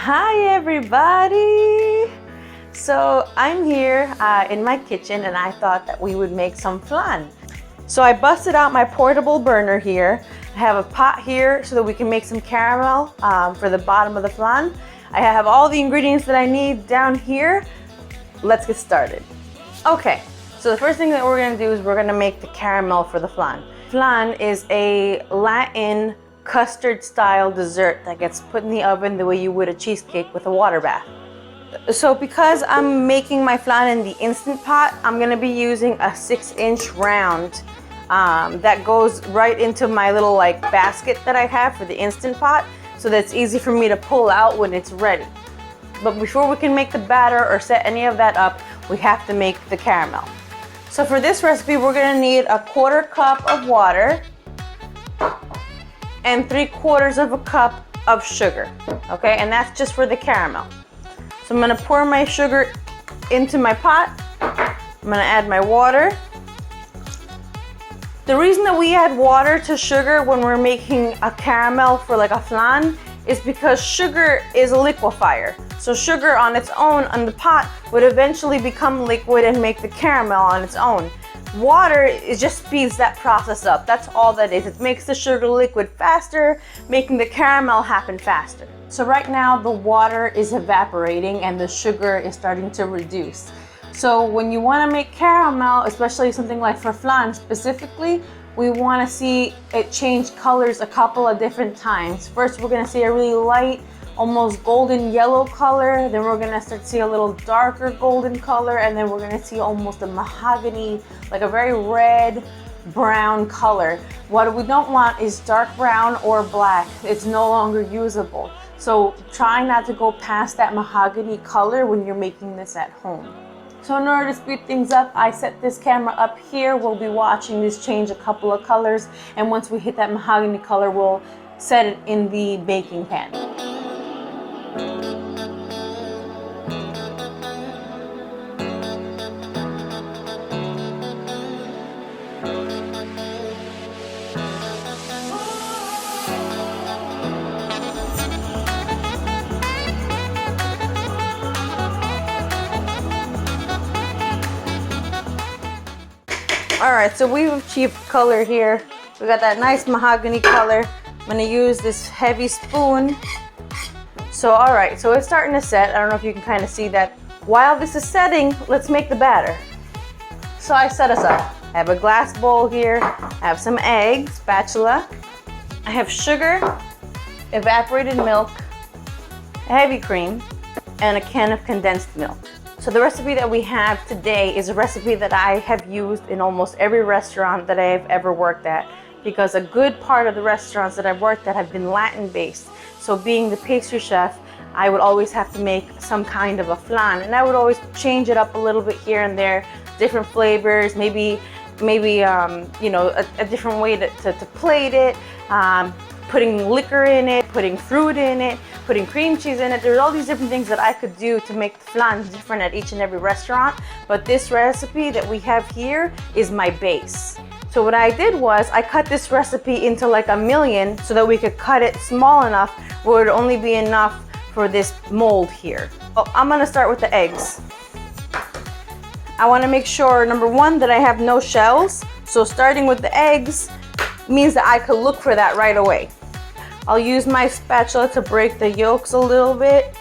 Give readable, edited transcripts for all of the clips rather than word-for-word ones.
Hi everybody! So I'm here in my kitchen and I thought that we would make some flan. So I busted out my portable burner here. I have a pot here so that we can make some caramel for the bottom of the flan. I have all the ingredients that I need down here. Let's get started. Okay, so the first thing that we're gonna do is we're gonna make the caramel for the flan. Flan is a Latin custard style dessert that gets put in the oven the way you would a cheesecake with a water bath. So because I'm making my flan in the Instant Pot, I'm gonna be using a 6-inch round that goes right into my little basket that I have for the Instant Pot, so that's easy for me to pull out when it's ready. But before we can make the batter or set any of that up, we have to make the caramel. So for this recipe, we're gonna need a 1/4 cup of water and 3/4 of a cup of sugar, okay? And that's just for the caramel. So I'm gonna pour my sugar into my pot. I'm gonna add my water. The reason that we add water to sugar when we're making a caramel for like a flan is because sugar is a liquefier. So sugar on its own on the pot would eventually become liquid and make the caramel on its own. Water, it just speeds that process up. That's all that is. It makes the sugar liquid faster, making the caramel happen faster. So right now the water is evaporating and the sugar is starting to reduce. So when you want to make caramel, especially something like for flan specifically, we want to see it change colors a couple of different times. First, we're going to see a really light, almost golden yellow color. Then we're going to start to see a little darker golden color. And then we're going to see almost a mahogany, like a very red brown color. What we don't want is dark brown or black. It's no longer usable. So try not to go past that mahogany color when you're making this at home. So in order to speed things up, I set this camera up here. We'll be watching this change a couple of colors. And once we hit that mahogany color, we'll set it in the baking pan. All right, so we've achieved color here. We got that nice mahogany color. I'm gonna use this heavy spoon. So, all right, so it's starting to set. I don't know if you can kind of see that. While this is setting, let's make the batter. So I set us up. I have a glass bowl here. I have some eggs, spatula. I have sugar, evaporated milk, heavy cream, and a can of condensed milk. So the recipe that we have today is a recipe that I have used in almost every restaurant that I have ever worked at, because a good part of the restaurants that I've worked at have been Latin based. So being the pastry chef, I would always have to make some kind of a flan, and I would always change it up a little bit here and there, different flavors, maybe you know, a different way to plate it, putting liquor in it, putting fruit in it, putting cream cheese in it. There's all these different things that I could do to make the flan different at each and every restaurant. But this recipe that we have here is my base. So what I did was I cut this recipe into like a million so that we could cut it small enough where it would only be enough for this mold here. Well, I'm gonna start with the eggs. I wanna make sure, number one, that I have no shells. So starting with the eggs means that I could look for that right away. I'll use my spatula to break the yolks a little bit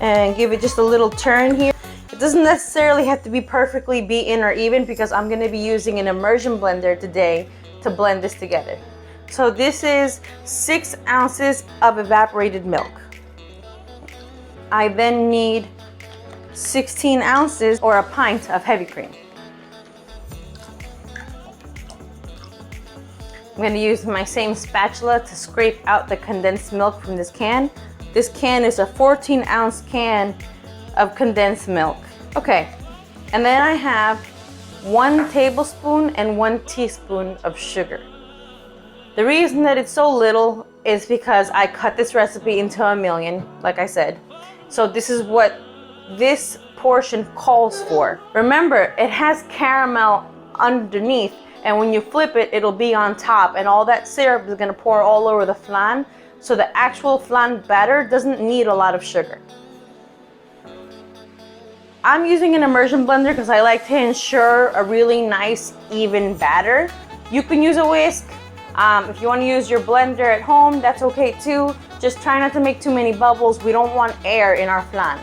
and give it just a little turn here. It doesn't necessarily have to be perfectly beaten or even, because I'm gonna be using an immersion blender today to blend this together. So this is 6 ounces of evaporated milk. I then need 16 ounces or a pint of heavy cream. I'm going to use my same spatula to scrape out the condensed milk from this can. This can is a 14-ounce can of condensed milk. Okay, and then I have 1 tablespoon and 1 teaspoon of sugar. The reason that it's so little is because I cut this recipe into a million, like I said. So this is what this portion calls for. Remember, it has caramel underneath, and when you flip it, it'll be on top, and all that syrup is gonna pour all over the flan. So the actual flan batter doesn't need a lot of sugar. I'm using an immersion blender because I like to ensure a really nice, even batter. You can use a whisk. If you want to use your blender at home, that's okay too. Just try not to make too many bubbles. We don't want air in our flan.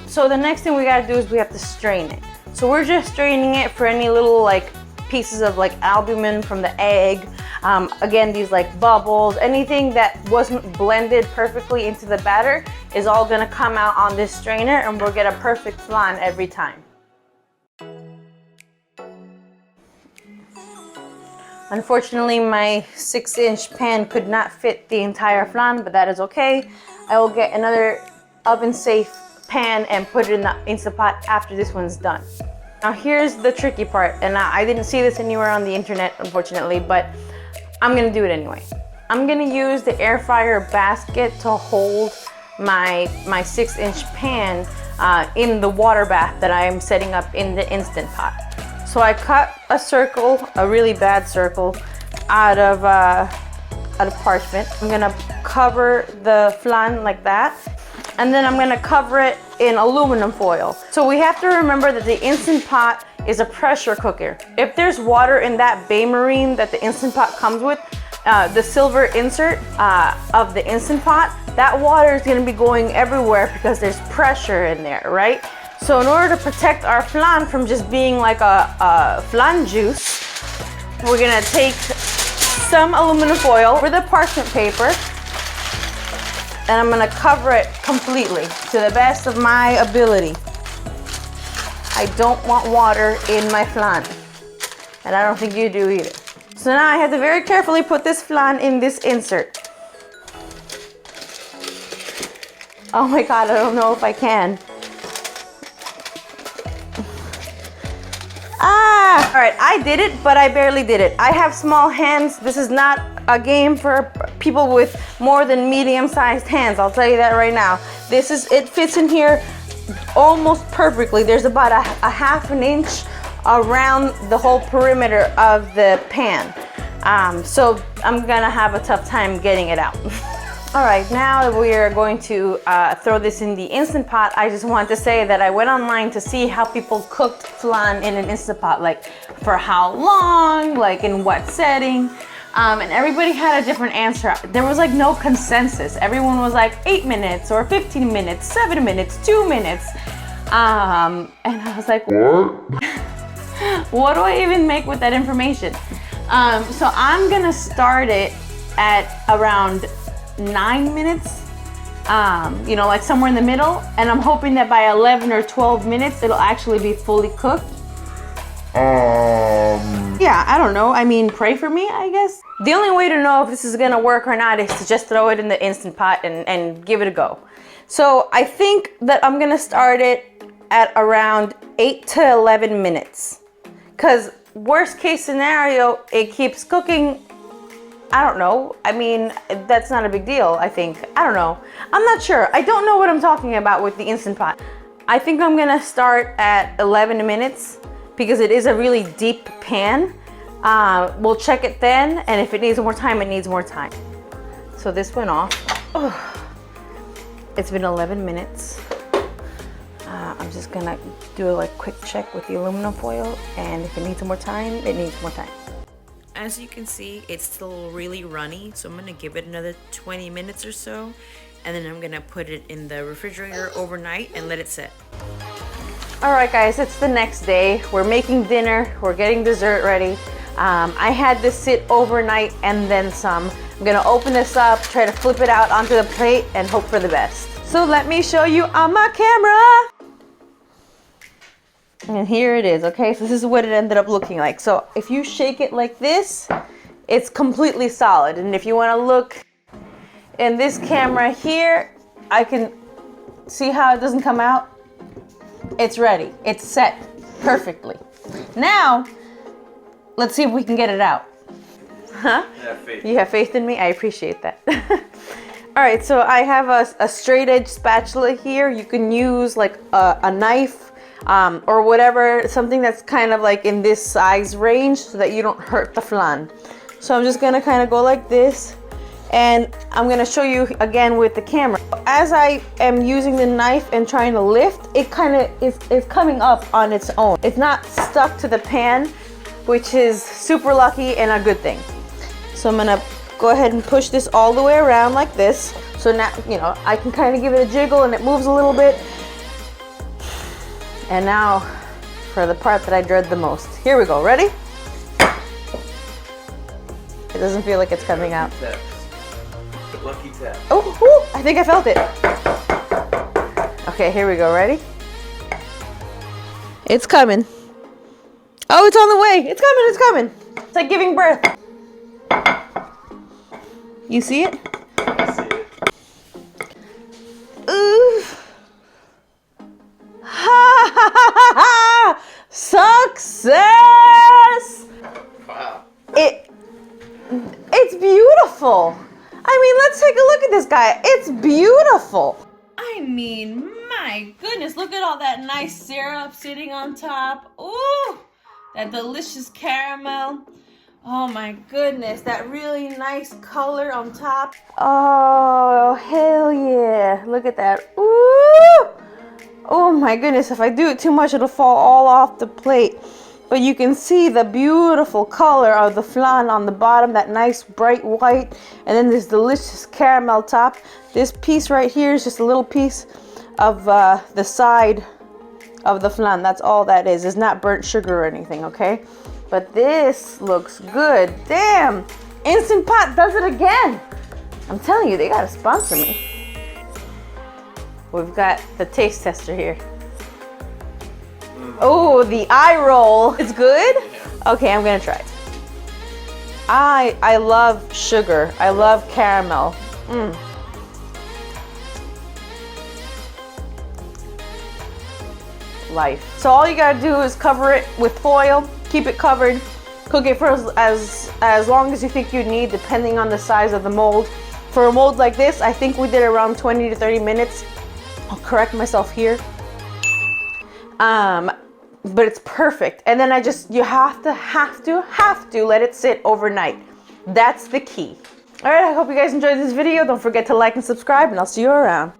So the next thing we gotta do is we have to strain it. So we're just straining it for any little like pieces of like albumin from the egg. Again, these like bubbles, anything that wasn't blended perfectly into the batter is all gonna come out on this strainer, and we'll get a perfect flan every time. Unfortunately, my 6-inch pan could not fit the entire flan, but that is okay. I will get another oven-safe pan and put it in the Instant Pot after this one's done. Now here's the tricky part, and I didn't see this anywhere on the internet, unfortunately, but I'm gonna do it anyway. I'm gonna use the air fryer basket to hold my 6-inch pan in the water bath that I'm setting up in the Instant Pot. So I cut a circle, a really bad circle, out of parchment. I'm gonna cover the flan like that, and then I'm gonna cover it in aluminum foil. So we have to remember that the Instant Pot is a pressure cooker. If there's water in that bain-marie that the Instant Pot comes with, the silver insert of the Instant Pot, that water is gonna be going everywhere because there's pressure in there, right? So in order to protect our flan from just being like a flan juice, we're gonna take some aluminum foil over the parchment paper, and I'm gonna cover it completely to the best of my ability. I don't want water in my flan, and I don't think you do either. So now I have to very carefully put this flan in this insert. Oh my God, I don't know if I can. Ah! All right, I did it, but I barely did it. I have small hands. This is not a game for people with more than medium-sized hands. I'll tell you that right now. It fits in here almost perfectly. There's about a half an inch around the whole perimeter of the pan. So I'm gonna have a tough time getting it out. All right, now that we are going to throw this in the Instant Pot, I just wanted to say that I went online to see how people cooked flan in an Instant Pot, like for how long, like in what setting, and everybody had a different answer. There was like no consensus. Everyone was like 8 minutes or 15 minutes, 7 minutes, 2 minutes. And I was like, what? What do I even make with that information? So I'm gonna start it at around 9 minutes, you know, like somewhere in the middle, and I'm hoping that by 11 or 12 minutes it'll actually be fully cooked. Yeah, I don't know. I mean, pray for me, I guess. The only way to know if this is gonna work or not is to just throw it in the Instant Pot and give it a go. So I think that I'm gonna start it at around 8 to 11 minutes. Because worst case scenario, it keeps cooking. I don't know. I mean, that's not a big deal, I think. I don't know. I'm not sure. I don't know what I'm talking about with the Instant Pot. I think I'm gonna start at 11 minutes because it is a really deep pan. We'll check it then, and if it needs more time, it needs more time. So this went off. Oh. It's been 11 minutes. I'm just gonna do a quick check with the aluminum foil, and if it needs more time, it needs more time. As you can see, it's still really runny, so I'm gonna give it another 20 minutes or so, and then I'm gonna put it in the refrigerator overnight and let it sit. All right, guys, it's the next day. We're making dinner, we're getting dessert ready. I had this sit overnight and then some. I'm gonna open this up, try to flip it out onto the plate, and hope for the best. So let me show you on my camera. And here it is, okay? So this is what it ended up looking like. So if you shake it like this, it's completely solid. And if you wanna look in this camera here, I can see how it doesn't come out. It's ready, it's set perfectly. Now, let's see if we can get it out. Huh? I have faith. You have faith in me? I appreciate that. All right, so I have a straight edge spatula here. You can use like a knife or whatever, something that's kind of like in this size range so that you don't hurt the flan. So I'm just gonna kind of go like this, and I'm gonna show you again with the camera. As I am using the knife and trying to lift, it kind of is coming up on its own. It's not stuck to the pan, which is super lucky and a good thing. So I'm gonna go ahead and push this all the way around like this. So now, you know, I can kind of give it a jiggle and it moves a little bit. And now for the part that I dread the most. Here we go, ready? It doesn't feel like it's coming out. Lucky tap. Oh, I think I felt it. Okay, here we go, ready? It's coming. Oh, it's on the way. It's coming, it's coming. It's like giving birth. You see it? I see it. Ooh. Ha ha ha ha! Success! Wow. It's beautiful. I mean, let's take a look at this guy. It's beautiful. I mean, my goodness, look at all that nice syrup sitting on top. Ooh, that delicious caramel. Oh my goodness, that really nice color on top. Oh, hell yeah. Look at that. Ooh. Oh my goodness, if I do it too much, it'll fall all off the plate. But you can see the beautiful color of the flan on the bottom, that nice bright white, and then this delicious caramel top. This piece right here is just a little piece of the side of the flan. That's all that is. It's not burnt sugar or anything, okay? But this looks good. Damn, Instant Pot does it again. I'm telling you, they gotta sponsor me. We've got the taste tester here. Oh, the eye roll. It's good? Okay, I'm gonna try it. I love sugar. I love caramel. Life. So all you gotta do is cover it with foil, keep it covered, cook it for as long as you think you need, depending on the size of the mold. For a mold like this, I think we did around 20 to 30 minutes. I'll correct myself here. But it's perfect. And then you have to let it sit overnight. That's the key. All right, I hope you guys enjoyed this video. Don't forget to like and subscribe, and I'll see you around.